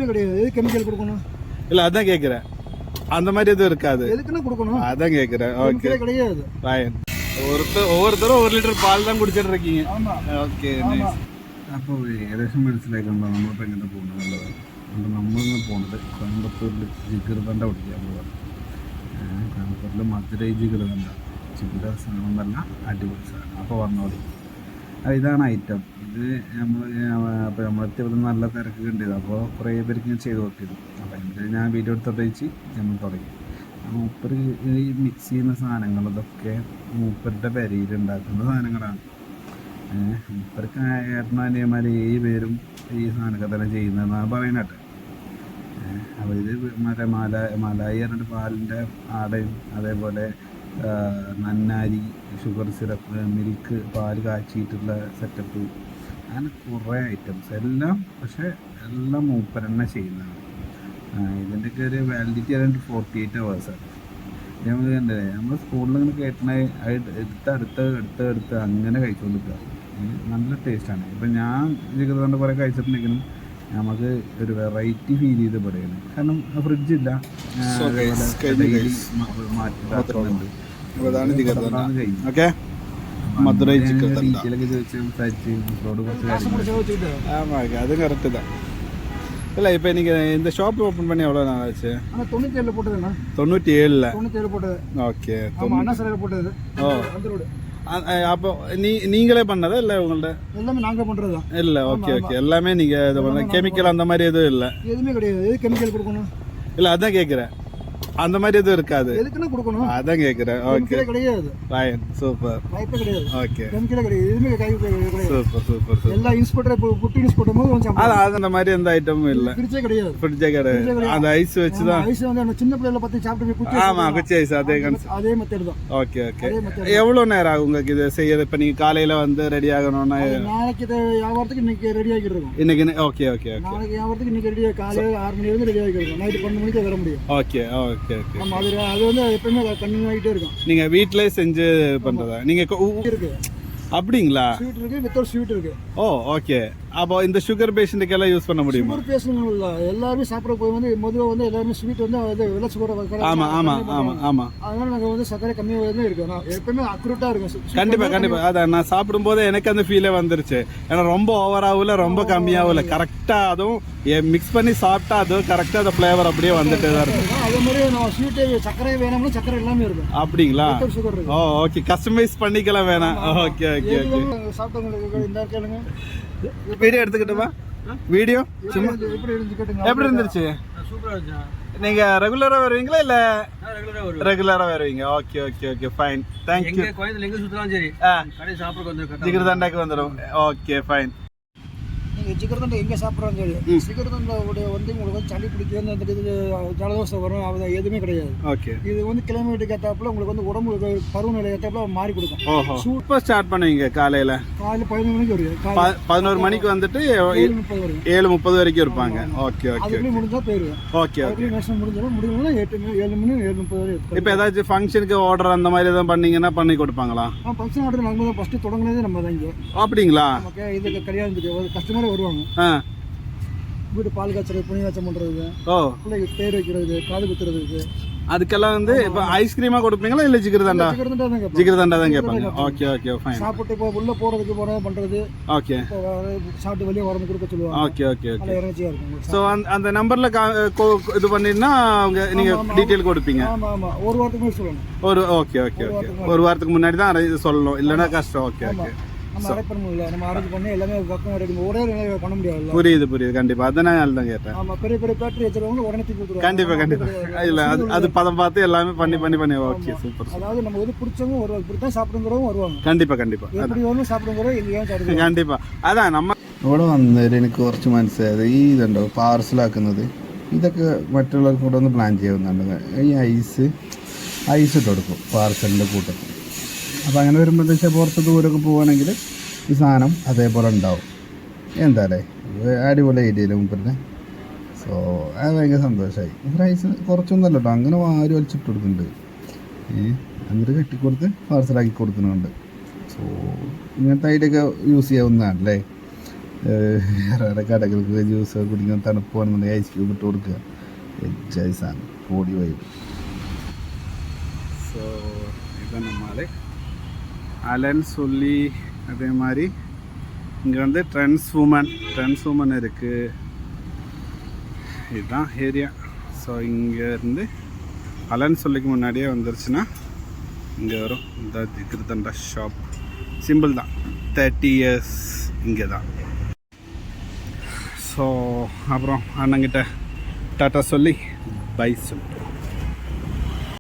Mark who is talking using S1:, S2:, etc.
S1: கிடையாது. கெமிக்கல் கொடுக்கணும்
S2: இல்ல அதான் கேக்குறேன். அந்த மாதிரி எதுவும் இருக்காது.
S1: எதுக்குன்னா கொடுக்கணும்
S2: அதான் கேக்குறேன். ஓகே
S1: கிடையாது.
S2: ஃபைன். ஒவ்வொருத்தரும் 1 ലിറ്റർ പാൽ தான் குடிச்சிட்டு இருக்கீங்க.
S1: ஆமா
S2: ഓക്കേ നൈസ്. അപ്പോൾ ഏകദേശം മനസ്സിലായിക്കണ്ട നമ്മളിപ്പോൾ എങ്ങനെ പോകുന്നത്. നമ്മളിന്ന് പോകുന്നത് കോയമ്പത്തൂരിൽ ജിഗർദണ്ഡ കുടിക്കാൻ പോവാണ്. കോയമ്പത്തൂരിൽ മധുരൈ ജിഗർദണ്ഡ ജിഗർ സാധനം നല്ല അടിപൊളി സാധനം. അപ്പോൾ പറഞ്ഞോളൂ ഇതാണ് ഐറ്റം. ഇത് അപ്പോൾ നമ്മളെത്തിയപ്പോൾ നല്ല തിരക്ക് കണ്ടത്. അപ്പോൾ കുറേ പേർക്ക് ഞാൻ ചെയ്ത് നോക്കിയത്. അപ്പോൾ എന്നിട്ട് ഞാൻ വീഡിയോ എടുത്തോട്ട് നമ്മൾ തുടങ്ങി. മൂപ്പര് ഈ മിക്സ് ചെയ്യുന്ന സാധനങ്ങൾ ഇതൊക്കെ മൂപ്പരുടെ പെരയിൽ ഉണ്ടാക്കുന്ന സാധനങ്ങളാണ്. മൂപ്പർക്ക് ഏട്ടനനിയന്മാർ 7 പേരും ഈ സാധനമൊക്കെ തന്നെ ചെയ്യുന്നതെന്നാണ് പറയുന്നത്. അപ്പോൾ ഇത് മറ്റേ മലായി പറഞ്ഞിട്ട് പാലിൻ്റെ ആടയും അതേപോലെ നന്നാരി, ഷുഗർ സിറപ്പ്, മിൽക്ക്, പാല് കാച്ചിട്ടുള്ള സെറ്റപ്പ്, അങ്ങനെ കുറേ ഐറ്റംസ് എല്ലാം. പക്ഷേ എല്ലാം മൂപ്പരെന്നെ ചെയ്യുന്നതാണ്. ഇതിൻ്റെയൊക്കെ ഒരു വാലിഡിറ്റി അറൗണ്ട് 48 hours. നമ്മൾ കണ്ടല്ലേ നമ്മൾ സ്കൂളിൽ ഇങ്ങനെ കേട്ടണ എടുത്ത് അങ്ങനെ കഴിച്ചുകൊണ്ടിരിക്കുക. നല്ല ടേസ്റ്റാണ്. ഇപ്പം ഞാൻ ജിഗർദണ്ഡ കുറേ കഴിച്ചിട്ടുണ്ടെങ്കിലും നമുക്ക് ഒരു വെറൈറ്റി ഫീൽ ചെയ്ത് പറയുന്നത്. കാരണം ഫ്രിഡ്ജില്ല, മാറ്റിട്ടുണ്ട്. ഡീറ്റെയിലൊക്കെ ചോദിച്ച് സംസാരിച്ച് നമ്മളോട് കുറച്ച് കാര്യങ്ങൾ. அது கரெக்டு தான். இல்லை இப்போ நீங்கள் இந்த ஷாப் ஓப்பன் பண்ணி எவ்வளோ நாள் ஆச்சு?
S1: 97 போட்டதுண்ணா.
S2: 97
S1: போட்டது.
S2: ஓகே.
S1: அண்ணா சிலையில் போட்டது.
S2: ஓ அப்போ நீங்களே பண்ணதா இல்லை உங்கள்ட்ட?
S1: எல்லாமே நாங்கள் பண்ணுறது தான்.
S2: இல்லை ஓகே ஓகே. எல்லாமே நீங்கள் இது பண்ண கெமிக்கல் அந்த மாதிரி எதுவும் இல்லை?
S1: எதுவுமே கிடையாது. எது கெமிக்கல் கொடுக்கணும்?
S2: இல்லை அதான் கேட்குறேன். அந்த மாதிரி எதுவும் இருக்காது.
S1: எதுக்குன்னா கொடுக்கணும்?
S2: அதான் கேட்குறேன். ஓகே
S1: கிடையாது.
S2: Fine super.
S1: வாய்ப்பே கிடையாது.
S2: ஓகே
S1: கெமிக்கல் கிடையாது. எதுவுமே கிடையாது.
S2: Super super super.
S1: எல்லா இன்ஸ்பெக்டர் புட்டி யூஸ் பண்ணும்போது கொஞ்சம்
S2: அது அந்த மாதிரி எந்த ஐட்டமும் இல்லை.
S1: ஃப்ரிட்ஜே கிடையாது.
S2: ஃப்ரிட்ஜே கிடையாது. அந்த ஐஸ் வச்சு தான்.
S1: ஐஸ் வந்து நம்ம சின்ன பிள்ளைல பார்த்து சாப்பிட்டு குச்சி.
S2: ஆமாம் குச்சி ஐஸ் அதே
S1: அதே மெத்தட் தான்.
S2: Okay okay. எவ்வளோ நேரம் ஆகும் உங்களுக்கு இது செய்யறது? இப்போ நீங்கள் காலையில் வந்து ரெடி ஆகணும்னா
S1: நாளைக்கு வியாபாரத்துக்கு இன்னைக்கு ரெடி ஆகிட்டு இருக்கோம்.
S2: இன்னைக்கு ஓகே ஓகே ஓகே.
S1: நாளைக்கு வியாபாரத்துக்கு இன்னைக்கு ரெடி காலையில் 6 மணி வரைக்கும் ரெடி ஆகிட்டு இருக்கோம். நைட்டு 12 மணிக்கு வர முடியும்.
S2: Okay okay okay.
S1: ஆமாம் அது வந்து எப்பவுமே கண்டினியூ ஆகிட்டே இருக்கும்.
S2: நீங்கள் வீட்டிலே செஞ்சு பண்ணுறதா? நீங்கள்
S1: இருக்கு
S2: அப்படிங்களா?
S1: ஸ்வீட் இருக்கு, வித்தவுட் ஸ்வீட் இருக்கு.
S2: ஓ ஓகே. அப்போ இந்த சுகர் பேஷண்ட்டுக்கெல்லாம் யூஸ் பண்ண முடியுமா?
S1: சுகர் பேஷண்ட் இல்லை, எல்லாருமே சாப்பிட போய் வந்து முதல்ல வந்து எல்லாருமே ஸ்வீட் வந்து அது வெள்ளை சுகர்.
S2: ஆமாம் ஆமாம் ஆமாம் ஆமாம்.
S1: அதனால நாங்கள் வந்து சர்க்கரை கம்மியாக தான் இருக்கும். எப்பவுமே அக்யூரேட்டாக இருக்கும்.
S2: கண்டிப்பாக கண்டிப்பாக. அதான் நான் சாப்பிடும்போது எனக்கு அந்த ஃபீலே வந்துருச்சு. ஏன்னா ரொம்ப ஓவராகல ரொம்ப கம்மியாகல, கரெக்டாக அதுவும் மிக்ஸ் பண்ணி சாப்பிட்டா அதுவும் கரெக்டாக அந்த ஃப்ளேவர் அப்படியே வந்துட்டு தான் இருக்கும்.
S1: அதே மாதிரி நம்ம ஸ்வீட்டு சர்க்கரை வேணும்னா சர்க்கரை எல்லாமே இருக்கும்.
S2: அப்படிங்களா?
S1: சுகர் இருக்கு.
S2: ஓ ஓகே. கஸ்டமைஸ் பண்ணிக்கலாம் வேணாம். Okay okay okay.
S1: சாப்பிட்டவங்களுக்கு இந்த கேளுங்க.
S2: வீடியோ எடுத்துக்கிட்டுமா? வீடியோ எப்படி இருந்துச்சு? நீங்க ரெகுலரா வருவீங்களா இல்ல? ரெகுலரா வருவீங்க. Okay okay okay fine. Thank you.
S3: கோயம்புத்தூர்ல எங்க சுத்தலாம் சரி. கடை சாப்பிட வந்துரும்.
S2: ஜிகர்தண்டாக்கு வந்துரும். Okay fine.
S1: நீங்கள் ஜிகர்தண்டை எங்கே சாப்பிட்றாங்க சரி. ஜிகர்தண்டாவுடைய வந்து உங்களுக்கு வந்து சளி பிடிக்கும், அந்த இது ஜலதோஷம் வரும், அது எதுவுமே கிடையாது.
S2: ஓகே.
S1: இது வந்து கிளைமேட்டுக்கு ஏற்றாப்புல உங்களுக்கு வந்து உடம்பு பருவநிலை ஏற்றாப்புல மாறி கொடுக்கும்.
S2: ஓஹோ. சூப்பர். ஸ்டார்ட் பண்ணுவீங்க காலையில்
S1: 11 மணிக்கு வருது.
S2: 11 மணிக்கு வந்துட்டு 7:30 வரைக்கும் இருப்பாங்க. Okay okay.
S1: அதுலேயும் முடிஞ்சால் போயிடுவேன்.
S2: Okay okay.
S1: மேக்ஸிமம் முடிஞ்சாலும் 7 மணி 7:30 வரைக்கும்.
S2: இப்போ ஏதாச்சும் ஃபங்க்ஷனுக்கு ஆர்டர் அந்த மாதிரி எதாவது பண்ணீங்கன்னா பண்ணி கொடுப்பாங்களா?
S1: ஃபங்க்ஷன் ஆர்டர் நம்ம தான் ஃபஸ்ட்டு தொடங்கினதே நம்ம தான் இங்கே.
S2: அப்படிங்களா?
S1: நமக்கு இது கல்யாணத்துக்கு கஸ்டமரே வருவாங்க. வீட்டு பால் காய்ச்சறது, புனி காய்ச்சல் பண்ணுறது, பிள்ளைக்கு பேர் வைக்கிறது, காது குத்துறதுக்கு,
S2: அதுக்கெல்லாம் வந்து இப்போ ஐஸ்கிரீமா கொடுப்பீங்களா இல்லை ஜிகர்தண்டா? ஜிகர்தண்டா தான் கேட்பாங்க. Okay okay fine.
S1: சாப்பிட்டு இப்போ உள்ள போகிறதுக்கு பண்ணுறது.
S2: ஓகே.
S1: சாப்பிட்டு வெளியே வரணும் கொடுக்க சொல்லுவாங்க.
S2: Okay okay okay.
S1: இறச்சியாக இருக்கும்.
S2: ஸோ அந்த நம்பரில் இது பண்ணினா அவங்க நீங்கள் டீட்டெயில் கொடுப்பீங்க.
S1: ஆமாம் ஆமாம். ஒரு வாரத்துக்கு முன்னாடி சொல்லணும்.
S2: Okay okay okay. ஒரு வாரத்துக்கு முன்னாடி தான் சொல்லணும், இல்லைன்னா கஷ்டம். Okay okay.
S1: நம்ம அரேஞ்ச் பண்ண முடியல. நம்ம அரேஞ்ச் பண்ணி எல்லாமே பக்கம் ரெடி ஒரே பண்ண முடியாது.
S2: புரியுது புரியுது. கண்டிப்பாக அதனால தான் கேட்டேன்.
S1: ஆமாம். பெரிய பெரிய பேட்டரி வச்சுருவாங்க, உடனே தூக்கி கொடுத்துருவாங்க.
S2: கண்டிப்பாக கண்டிப்பாக. இல்லை அது பதம் பார்த்து எல்லாமே பண்ணி. Okay super.
S1: அதாவது நம்ம வந்து பிடிச்சவங்க வருவாங்க, இப்படி தான் சாப்பிடுங்கிறவங்க வருவாங்க.
S2: കണ്ടിപ്പാ
S1: எப்படி வரணும் சாப்பிடுங்கிறோம் എങ്ങനെയാണ്
S2: കണ്ടിപ്പാ. അതാ നമ്മ ഇവിടെ വന്നതിൽ എനിക്ക് കുറച്ച് മനസ്സിലായത് ഈ ഇതുണ്ടോ പാർസലാക്കുന്നത്, ഇതൊക്കെ മറ്റുള്ളവർക്ക് കൂടെ ഒന്ന് പ്ലാൻ ചെയ്യുന്നുണ്ട്. ഈ ഐസ് ഇട്ട് കൊടുക്കും പാർസലിൻ്റെ കൂട്ടത്തിൽ. അപ്പോൾ അങ്ങനെ വരുമ്പോൾ എന്താ വെച്ചാൽ പുറത്ത് ദൂരമൊക്കെ പോവുകയാണെങ്കിൽ ഈ സാധനം അതേപോലെ ഉണ്ടാവും. എന്താല്ലേ അടിപൊളി ഐഡിയയിൽ മുമ്പിൻ്റെ. സോ അത് ഭയങ്കര സന്തോഷമായി. റൈസ് കുറച്ചൊന്നുമല്ല കേട്ടോ, അങ്ങനെ വാരി വലിച്ചിട്ട് കൊടുക്കുന്നുണ്ട്. എന്നിട്ട് കെട്ടിക്കൊടുത്ത് പാർസലാക്കി കൊടുക്കുന്നുണ്ട്. സോ ഇങ്ങനത്തെ ഐഡിയ ഒക്കെ യൂസ് ചെയ്യാവുന്നതാണല്ലേ. കടകൾക്ക് ജ്യൂസ് കുടിക്കാൻ തണുപ്പ് വേണമെന്നുണ്ടെങ്കിൽ ഐസ് ക്യൂബ് ഇട്ട് കൊടുക്കുക എൻജോയ് സാധനം പൊടി വൈബ്. ஸோ இதுதான் நம்மளே அலன் சொல்லி அதே மாதிரி இங்கே வந்து ட்ரெண்ட்ஸ் உமன் இருக்குது. இதுதான் ஏரியா. ஸோ இங்கேருந்து அலன் சொல்லிக்கு முன்னாடியே வந்துருச்சுன்னா இங்கே வரும் இந்த ஜிகிர்தண்டா ஷாப். சிம்பிள் தான், 30 years இங்கே தான். ஸோ அப்புறம் அண்ணங்கிட்ட டாட்டா சொல்லி பை சொல்லு.